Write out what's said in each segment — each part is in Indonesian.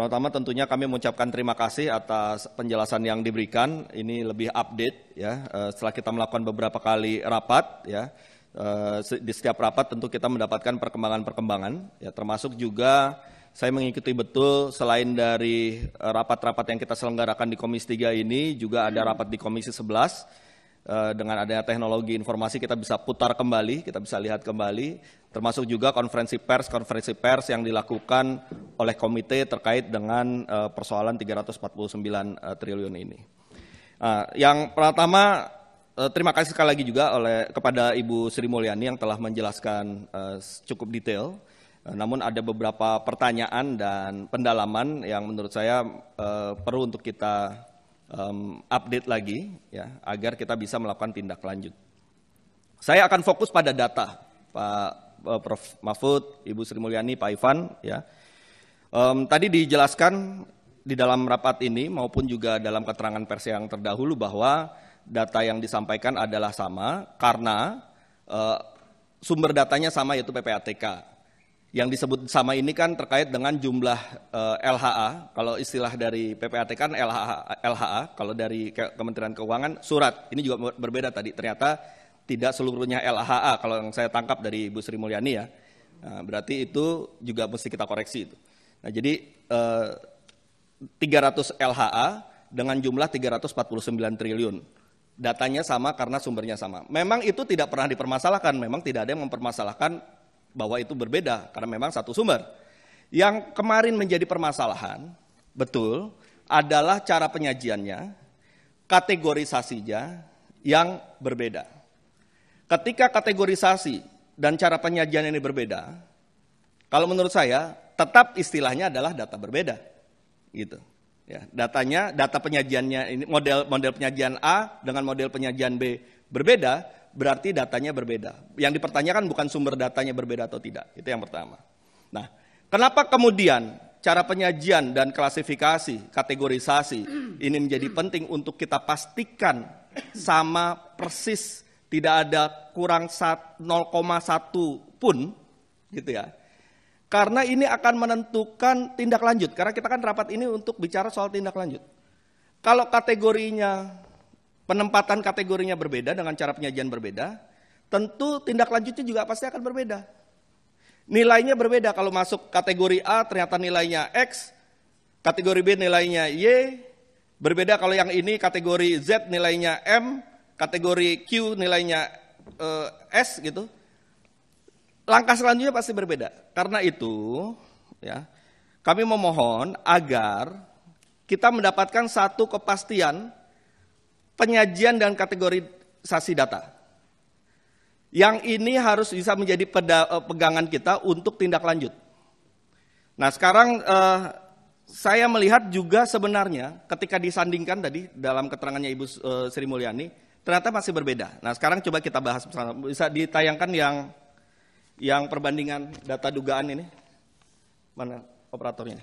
Pertama tentunya kami mengucapkan terima kasih atas penjelasan yang diberikan. Ini lebih update ya. Setelah kita melakukan beberapa kali rapat ya. Di setiap rapat tentu kita mendapatkan perkembangan-perkembangan ya, termasuk juga saya mengikuti betul selain dari rapat-rapat yang kita selenggarakan di Komisi 3 ini, juga ada rapat di Komisi 11. Dengan adanya teknologi informasi kita bisa putar kembali, kita bisa lihat kembali, termasuk juga konferensi pers yang dilakukan oleh komite terkait dengan persoalan 349 triliun ini. Yang pertama, terima kasih sekali lagi juga kepada Ibu Sri Mulyani yang telah menjelaskan cukup detail. Namun ada beberapa pertanyaan dan pendalaman yang menurut saya perlu untuk kita update lagi ya, agar kita bisa melakukan tindak lanjut. Saya akan fokus pada data, Pak Prof. Mahfud, Ibu Sri Mulyani, Pak Ivan ya. Tadi dijelaskan di dalam rapat ini maupun juga dalam keterangan pers yang terdahulu bahwa data yang disampaikan adalah sama karena sumber datanya sama, yaitu PPATK. Yang disebut sama ini kan terkait dengan jumlah LHA, kalau istilah dari PPATK kan LHA, kalau dari Kementerian Keuangan surat. Ini juga berbeda tadi, ternyata tidak seluruhnya LHA kalau yang saya tangkap dari Ibu Sri Mulyani ya. Nah, berarti itu juga mesti kita koreksi itu. Nah, jadi 300 LHA dengan jumlah 349 triliun. Datanya sama karena sumbernya sama. Memang itu tidak pernah dipermasalahkan, memang tidak ada yang mempermasalahkan bahwa itu berbeda karena memang satu sumber. Yang kemarin menjadi permasalahan, betul, adalah cara penyajiannya, kategorisasinya yang berbeda. Ketika kategorisasi dan cara penyajian ini berbeda, kalau menurut saya tetap istilahnya adalah data berbeda, gitu. Ya, data penyajiannya ini model penyajian A dengan model penyajian B berbeda. Berarti datanya berbeda. Yang dipertanyakan bukan sumber datanya berbeda atau tidak. Itu yang pertama. Nah, kenapa kemudian cara penyajian dan klasifikasi, kategorisasi ini menjadi penting untuk kita pastikan sama persis, tidak ada kurang 0,1 pun, gitu ya. Karena ini akan menentukan tindak lanjut. Karena kita kan rapat ini untuk bicara soal tindak lanjut. Kalau kategorinya, penempatan kategorinya berbeda dengan cara penyajian berbeda, tentu tindak lanjutnya juga pasti akan berbeda. Nilainya berbeda, kalau masuk kategori A ternyata nilainya X, kategori B nilainya Y, berbeda kalau yang ini kategori Z nilainya M, kategori Q nilainya S gitu. Langkah selanjutnya pasti berbeda. Karena itu ya, kami memohon agar kita mendapatkan satu kepastian penyajian dan kategorisasi data. Yang ini harus bisa menjadi pegangan kita untuk tindak lanjut. Nah sekarang saya melihat juga sebenarnya ketika disandingkan tadi dalam keterangannya Ibu Sri Mulyani, ternyata masih berbeda. Nah sekarang coba kita bahas bersama. Bisa ditayangkan yang perbandingan data dugaan ini? Mana operatornya?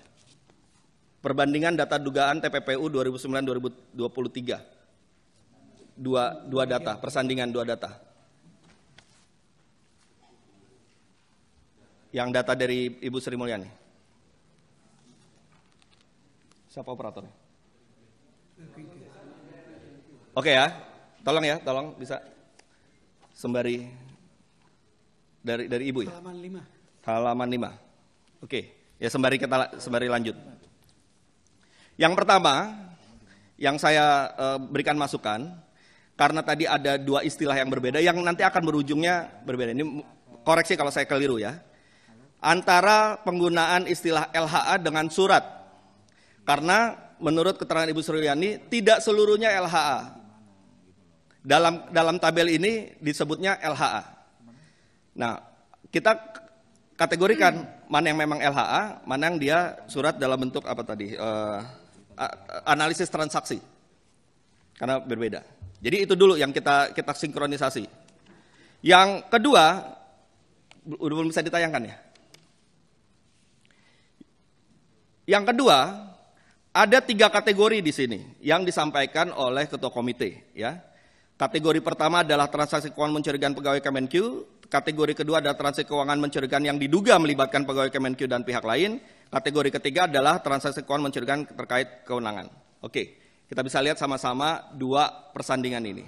Perbandingan data dugaan TPPU 2009-2023. Dua data, persandingan dua data. Yang data dari Ibu Sri Mulyani. Siapa operatornya? Oke ya, tolong bisa sembari dari Ibu ya. Halaman 5. Oke, ya sembari lanjut. Yang pertama, yang saya berikan masukan, karena tadi ada dua istilah yang berbeda, yang nanti akan berujungnya berbeda. Ini koreksi kalau saya keliru ya. Antara penggunaan istilah LHA dengan surat. Karena menurut keterangan Ibu Sri Mulyani, tidak seluruhnya LHA. Dalam tabel ini disebutnya LHA. Nah, kita kategorikan mana yang memang LHA, mana yang dia surat dalam bentuk apa tadi, analisis transaksi. Karena berbeda. Jadi itu dulu yang kita sinkronisasi. Yang kedua, udah belum bisa ditayangkan ya. Yang kedua, ada 3 kategori di sini yang disampaikan oleh Ketua Komite. Ya. Kategori pertama adalah transaksi keuangan mencurigakan pegawai Kemenq. Kategori kedua adalah transaksi keuangan mencurigakan yang diduga melibatkan pegawai Kemenq dan pihak lain. Kategori ketiga adalah transaksi keuangan mencurigakan terkait kewenangan. Oke, kita bisa lihat sama-sama dua persandingan ini.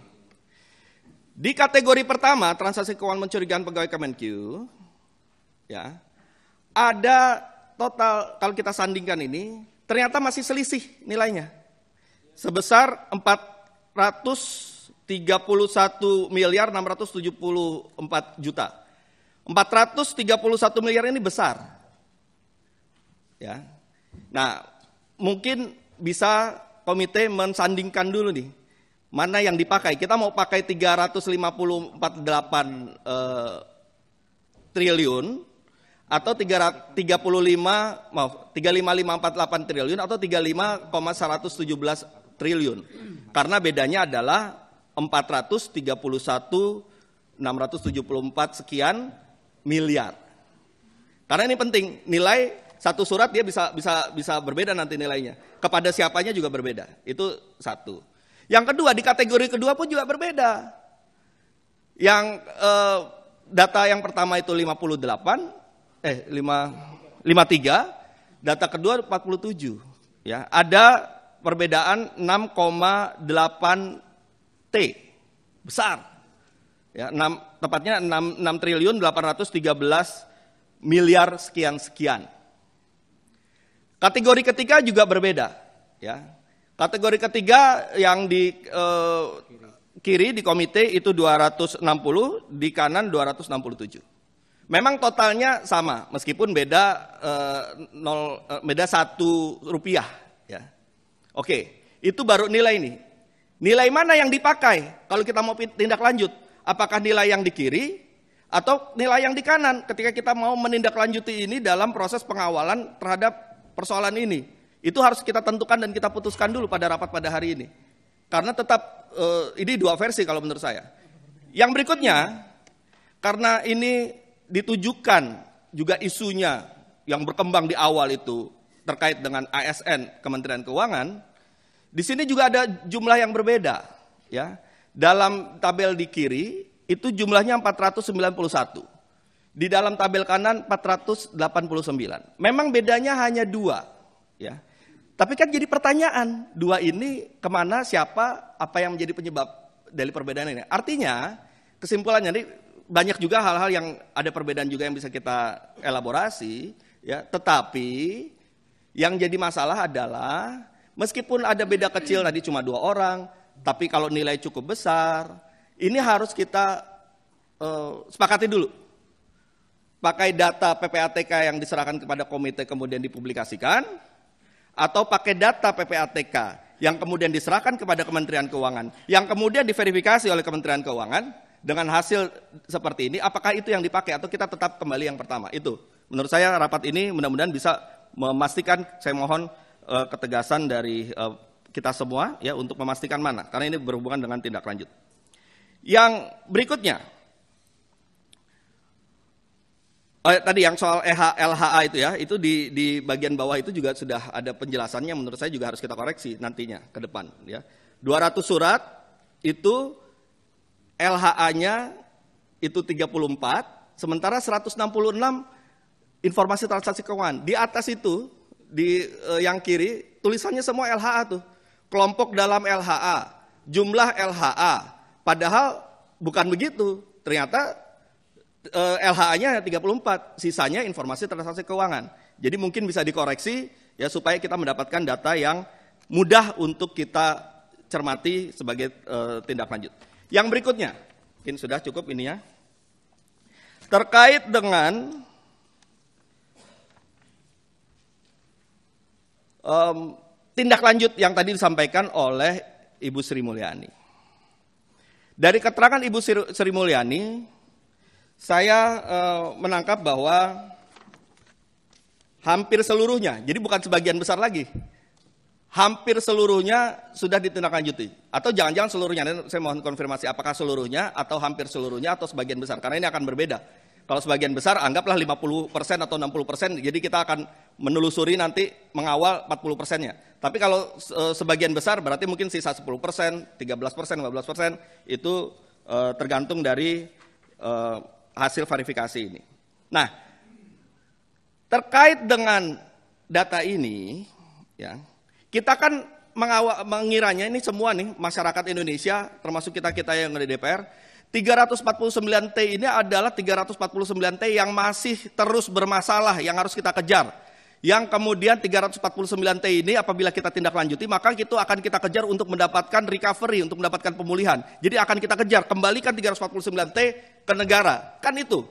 Di kategori pertama, transaksi keuangan mencurigakan pegawai Kemenkyu, ya, ada total, kalau kita sandingkan ini, ternyata masih selisih nilainya. Sebesar 431.674 juta. 431 miliar ini besar. Ya. Nah, mungkin bisa komite mensandingkan dulu nih. Mana yang dipakai? Kita mau pakai 354,8 triliun atau 35.548 triliun atau 35,117 triliun. Karena bedanya adalah 431.674 sekian miliar. Karena ini penting, nilai satu surat dia bisa berbeda nanti nilainya. Kepada siapanya juga berbeda. Itu satu. Yang kedua, di kategori kedua pun juga berbeda. Yang data yang pertama itu 53, data kedua 47. Ya, ada perbedaan 6,8 T. Besar. Ya, tepatnya 6.813 miliar sekian. Kategori ketiga juga berbeda, ya. Kategori ketiga yang di kiri di komite itu 260, di kanan 267. Memang totalnya sama, meskipun beda beda 1 rupiah. Ya. Oke, itu baru nilai ini. Nilai mana yang dipakai kalau kita mau tindak lanjut? Apakah nilai yang di kiri atau nilai yang di kanan ketika kita mau menindaklanjuti ini dalam proses pengawalan terhadap persoalan ini? Itu harus kita tentukan dan kita putuskan dulu pada rapat pada hari ini. Karena tetap ini dua versi kalau menurut saya. Yang berikutnya, karena ini ditujukan juga isunya yang berkembang di awal itu terkait dengan ASN Kementerian Keuangan, di sini juga ada jumlah yang berbeda. Ya, dalam tabel di kiri itu jumlahnya 491. Di dalam tabel kanan 489. Memang bedanya hanya 2. Ya. Tapi kan jadi pertanyaan, 2 ini kemana, siapa, apa yang menjadi penyebab dari perbedaan ini. Artinya, kesimpulannya ini banyak juga hal-hal yang ada perbedaan juga yang bisa kita elaborasi. Ya. Tetapi yang jadi masalah adalah, meskipun ada beda kecil tadi cuma 2 orang, tapi kalau nilai cukup besar, ini harus kita sepakati dulu. Pakai data PPATK yang diserahkan kepada komite kemudian dipublikasikan, atau pakai data PPATK yang kemudian diserahkan kepada Kementerian Keuangan, yang kemudian diverifikasi oleh Kementerian Keuangan dengan hasil seperti ini, apakah itu yang dipakai atau kita tetap kembali yang pertama? Itu menurut saya rapat ini mudah-mudahan bisa memastikan, saya mohon ketegasan dari kita semua ya untuk memastikan mana, karena ini berhubungan dengan tindak lanjut. Yang berikutnya, tadi yang soal LHA itu ya, itu di bagian bawah itu juga sudah ada penjelasannya, menurut saya juga harus kita koreksi nantinya ke depan. Ya. 200 surat itu LHA-nya itu 34, sementara 166 informasi transaksi keuangan. Di atas itu, di yang kiri, tulisannya semua LHA tuh. Kelompok dalam LHA, jumlah LHA. Padahal bukan begitu, ternyata LHA-nya 34, sisanya informasi transaksi keuangan. Jadi mungkin bisa dikoreksi ya supaya kita mendapatkan data yang mudah untuk kita cermati sebagai tindak lanjut. Yang berikutnya, mungkin sudah cukup ini ya. Terkait dengan tindak lanjut yang tadi disampaikan oleh Ibu Sri Mulyani. Dari keterangan Ibu Sri Mulyani, saya menangkap bahwa hampir seluruhnya, jadi bukan sebagian besar lagi, hampir seluruhnya sudah ditindaklanjuti. Atau jangan-jangan seluruhnya, dan saya mohon konfirmasi apakah seluruhnya atau hampir seluruhnya atau sebagian besar, karena ini akan berbeda. Kalau sebagian besar anggaplah 50% atau 60%, jadi kita akan menelusuri nanti mengawal 40%-nya. Tapi kalau sebagian besar berarti mungkin sisa 10%, 13%, 15% itu tergantung dari hasil verifikasi ini. Nah, terkait dengan data ini, ya, kita kan mengiranya ini semua nih masyarakat Indonesia, termasuk kita yang di DPR, 349T ini adalah 349T yang masih terus bermasalah, yang harus kita kejar. Yang kemudian 349T ini apabila kita tindak lanjuti, maka itu akan kita kejar untuk mendapatkan recovery, untuk mendapatkan pemulihan. Jadi akan kita kejar, kembalikan 349T ke negara. Kan itu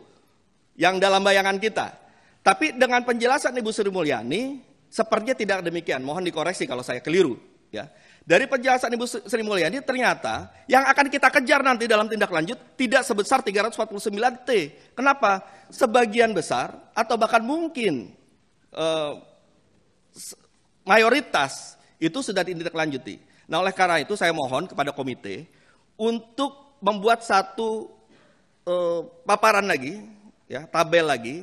yang dalam bayangan kita. Tapi dengan penjelasan Ibu Sri Mulyani, sepertinya tidak demikian. Mohon dikoreksi kalau saya keliru. Ya. Dari penjelasan Ibu Sri Mulyani, ternyata yang akan kita kejar nanti dalam tindak lanjut tidak sebesar 349T. Kenapa? Sebagian besar atau bahkan mungkin mayoritas itu sudah ditindaklanjuti. Nah, oleh karena itu saya mohon kepada komite untuk membuat satu paparan lagi, ya, tabel lagi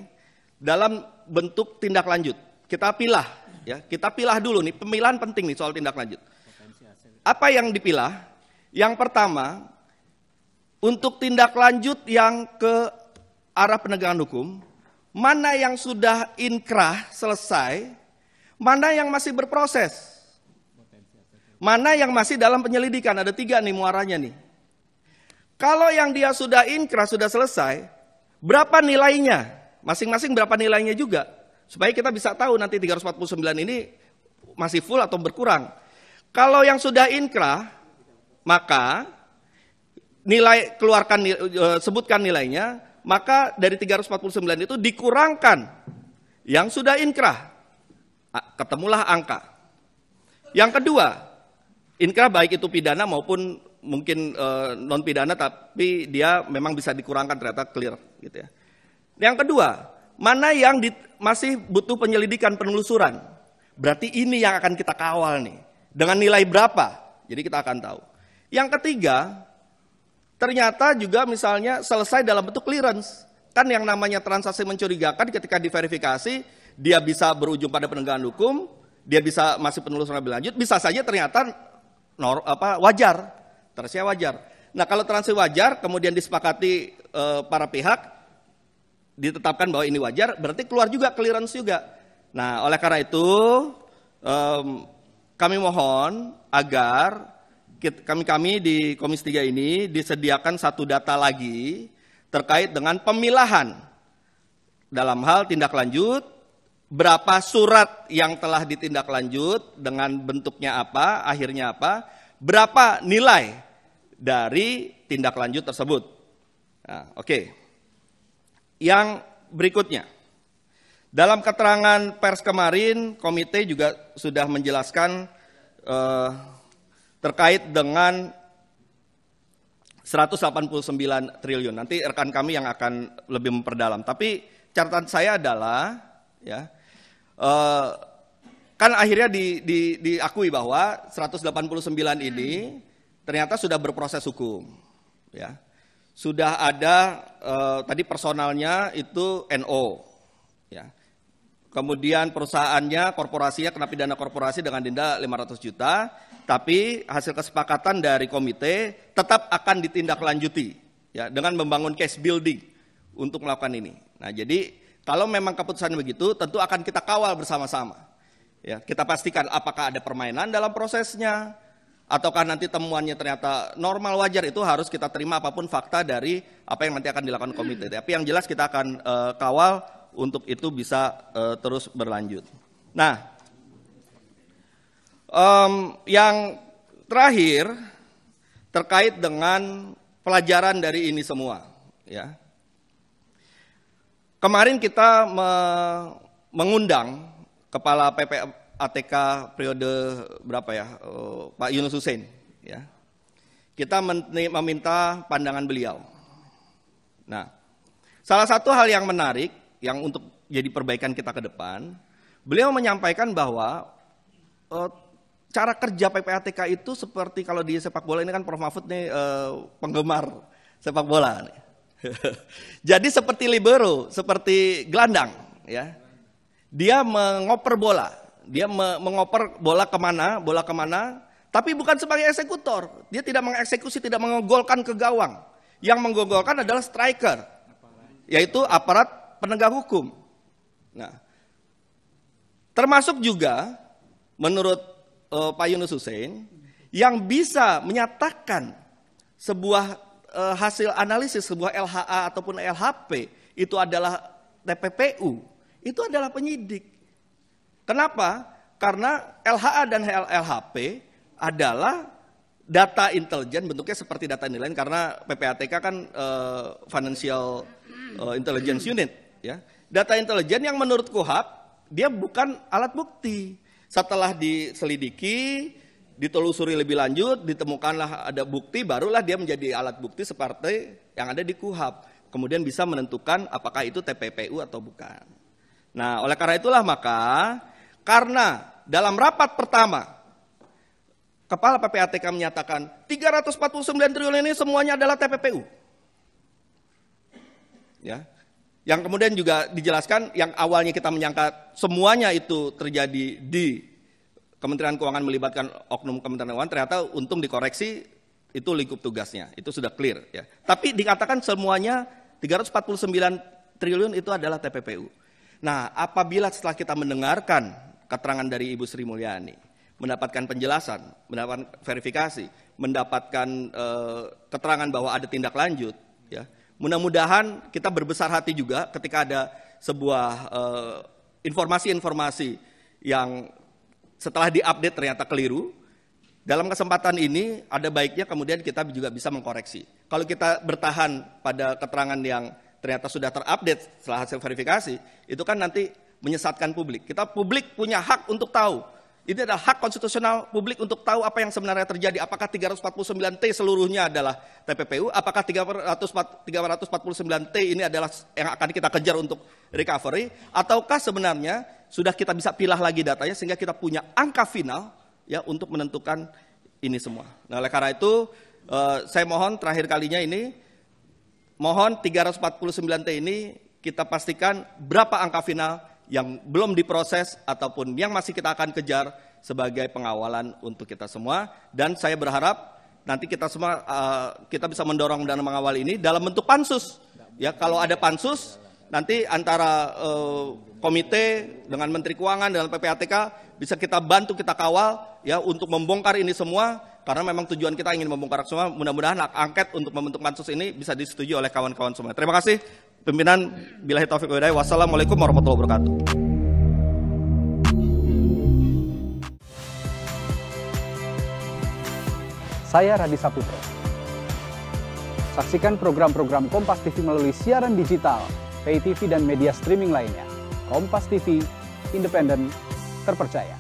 dalam bentuk tindak lanjut. Kita pilah, ya, kita pilah dulu nih, pemilahan penting nih soal tindak lanjut. Apa yang dipilah? Yang pertama, untuk tindak lanjut yang ke arah penegakan hukum, mana yang sudah inkrah selesai, mana yang masih berproses, mana yang masih dalam penyelidikan. Ada 3 nih muaranya nih. Kalau yang dia sudah inkrah, sudah selesai, berapa nilainya? Masing-masing berapa nilainya juga. Supaya kita bisa tahu nanti 349 ini masih full atau berkurang. Kalau yang sudah inkrah, maka nilai keluarkan, sebutkan nilainya, maka dari 349 itu dikurangkan yang sudah inkrah. Ketemulah angka. Yang kedua, inkrah baik itu pidana maupun mungkin non pidana, tapi dia memang bisa dikurangkan, ternyata clear gitu ya. Yang kedua, mana yang masih butuh penyelidikan, penelusuran. Berarti ini yang akan kita kawal nih. Dengan nilai berapa? Jadi kita akan tahu. Yang ketiga, ternyata juga misalnya selesai dalam bentuk clearance. Kan yang namanya transaksi mencurigakan ketika diverifikasi, dia bisa berujung pada penegakan hukum, dia bisa masih penelusuran lebih lanjut, bisa saja ternyata wajar. Transaksi wajar. Nah, kalau transaksi wajar kemudian disepakati para pihak, ditetapkan bahwa ini wajar, berarti keluar juga clearance juga. Nah, oleh karena itu kami mohon agar kami di Komisi 3 ini disediakan satu data lagi terkait dengan pemilahan dalam hal tindak lanjut, berapa surat yang telah ditindaklanjut dengan bentuknya apa, akhirnya apa, berapa nilai dari tindak lanjut tersebut. Nah, oke. Yang berikutnya, dalam keterangan pers kemarin, komite juga sudah menjelaskan terkait dengan 189 triliun. Nanti rekan kami yang akan lebih memperdalam. Tapi catatan saya adalah, ya, kan akhirnya diakui bahwa 189 ini ternyata sudah berproses hukum, ya. Sudah ada tadi personalnya itu NO, ya. Kemudian perusahaannya, korporasinya kena pidana korporasi dengan denda 500 juta, tapi hasil kesepakatan dari komite tetap akan ditindaklanjuti, ya, dengan membangun case building untuk melakukan ini. Nah, jadi kalau memang keputusan begitu, tentu akan kita kawal bersama-sama. Ya, kita pastikan apakah ada permainan dalam prosesnya, ataukah nanti temuannya ternyata normal, wajar, itu harus kita terima apapun fakta dari apa yang nanti akan dilakukan komite. Tapi yang jelas kita akan kawal untuk itu bisa terus berlanjut. Nah, yang terakhir terkait dengan pelajaran dari ini semua, ya. Kemarin kita mengundang Kepala PPATK periode berapa ya, Pak Yunus Hussein, ya. Kita meminta pandangan beliau. Nah, salah satu hal yang menarik yang untuk jadi perbaikan kita ke depan, beliau menyampaikan bahwa cara kerja PPATK itu seperti kalau di sepak bola ini kan Prof. Mahfud nih penggemar sepak bola. Jadi seperti libero, seperti gelandang, ya. Dia mengoper bola, dia mengoper bola kemana, tapi bukan sebagai eksekutor. Dia tidak mengeksekusi, tidak menggolkan ke gawang. Yang menggolkan adalah striker, yaitu aparat penegak hukum. Nah, Termasuk juga menurut Pak Yunus Hussein yang bisa menyatakan sebuah hasil analisis sebuah LHA ataupun LHP itu adalah TPPU, itu adalah penyidik. Kenapa? Karena LHA dan LHP adalah data intelijen, bentuknya seperti data intelijen karena PPATK kan Financial Intelligence Unit, ya. Data intelijen yang menurut KUHP dia bukan alat bukti. Setelah diselidiki, ditelusuri lebih lanjut, ditemukanlah ada bukti, barulah dia menjadi alat bukti seperti yang ada di KUHP. Kemudian bisa menentukan apakah itu TPPU atau bukan. Nah, oleh karena itulah maka, karena dalam rapat pertama, Kepala PPATK menyatakan 349 triliun ini semuanya adalah TPPU. Ya. Yang kemudian juga dijelaskan yang awalnya kita menyangka semuanya itu terjadi di Kementerian Keuangan melibatkan oknum Kementerian Keuangan, ternyata untung dikoreksi itu lingkup tugasnya, itu sudah clear ya. Tapi dikatakan semuanya 349 triliun itu adalah TPPU. Nah, apabila setelah kita mendengarkan keterangan dari Ibu Sri Mulyani, mendapatkan penjelasan, mendapatkan verifikasi, mendapatkan keterangan bahwa ada tindak lanjut, ya. Mudah-mudahan kita berbesar hati juga ketika ada sebuah informasi-informasi yang setelah diupdate ternyata keliru. Dalam kesempatan ini ada baiknya kemudian kita juga bisa mengkoreksi. Kalau kita bertahan pada keterangan yang ternyata sudah terupdate setelah hasil verifikasi, itu kan nanti menyesatkan publik. Publik punya hak untuk tahu. Ini adalah hak konstitusional publik untuk tahu apa yang sebenarnya terjadi. Apakah 349T seluruhnya adalah TPPU? Apakah 349T ini adalah yang akan kita kejar untuk recovery? Ataukah sebenarnya sudah kita bisa pilah lagi datanya sehingga kita punya angka final ya untuk menentukan ini semua. Nah, oleh karena itu saya mohon terakhir kalinya ini, mohon 349T ini kita pastikan berapa angka final yang belum diproses ataupun yang masih kita akan kejar sebagai pengawalan untuk kita semua. Dan saya berharap nanti kita semua kita bisa mendorong dan mengawal ini dalam bentuk pansus. Ya, kalau ada pansus nanti antara komite dengan Menteri Keuangan dan PPATK bisa kita bantu, kita kawal ya untuk membongkar ini semua karena memang tujuan kita ingin membongkar semua. Mudah-mudahan hak angket untuk membentuk pansus ini bisa disetujui oleh kawan-kawan semua. Terima kasih. Pimpinan, billahi taufiq wal hidayah. Wassalamualaikum warahmatullahi wabarakatuh. Saya Radi Saputro. Saksikan program-program Kompas TV melalui siaran digital, pay TV dan media streaming lainnya. Kompas TV, independen, terpercaya.